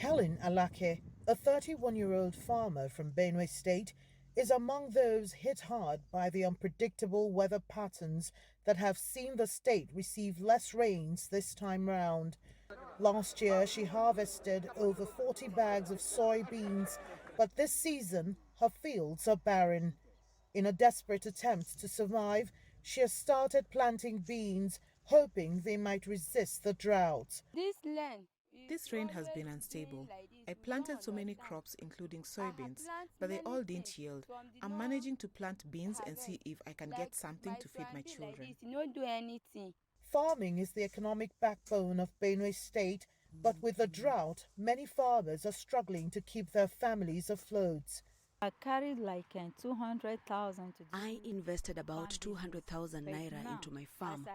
Hellen Alake, a 31-year-old farmer from Benue State, is among those hit hard by the unpredictable weather patterns that have seen the state receive less rains this time round. Last year, she harvested over 40 bags of soybeans, but this season, her fields are barren. In a desperate attempt to survive, she has started planting beans, hoping they might resist the drought. This rain has been unstable. I planted so many crops including soybeans, but they all didn't yield. I'm managing to plant beans and see if I can get something to feed my children. Farming is the economic backbone of Benue State, but with the drought, many farmers are struggling to keep their families afloat. I carried like 200,000 to I invested about 200,000 naira into my farm,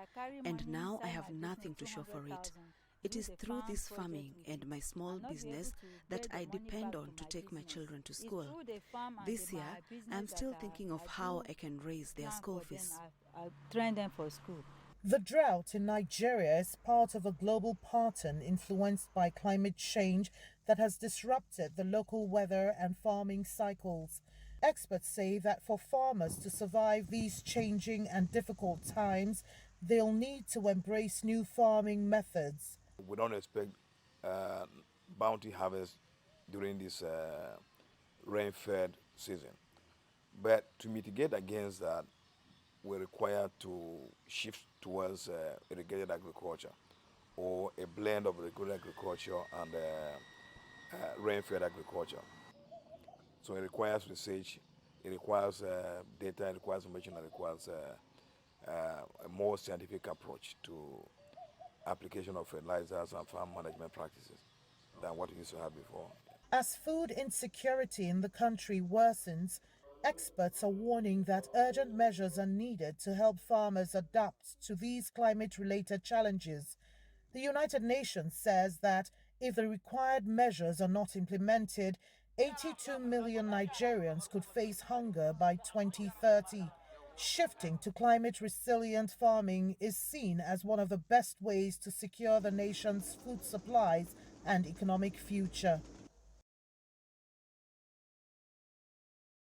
and now I have nothing to show for it. It is through this farming and my small business that I depend on to take my children to school. This year, I am still thinking of how I can raise their school fees. I train them for school. The drought in Nigeria is part of a global pattern influenced by climate change that has disrupted the local weather and farming cycles. Experts say that for farmers to survive these changing and difficult times, they'll need to embrace new farming methods. We don't expect bounty harvest during this rain-fed season. But to mitigate against that, we're required to shift towards irrigated agriculture or a blend of irrigated agriculture and rain-fed agriculture. So it requires research, it requires data, it requires information, it requires a more scientific approach to application of fertilizers and farm management practices than what we used to have before. As food insecurity in the country worsens, experts are warning that urgent measures are needed to help farmers adapt to these climate-related challenges. The United Nations says that if the required measures are not implemented, 82 million Nigerians could face hunger by 2030. Shifting to climate-resilient farming is seen as one of the best ways to secure the nation's food supplies and economic future.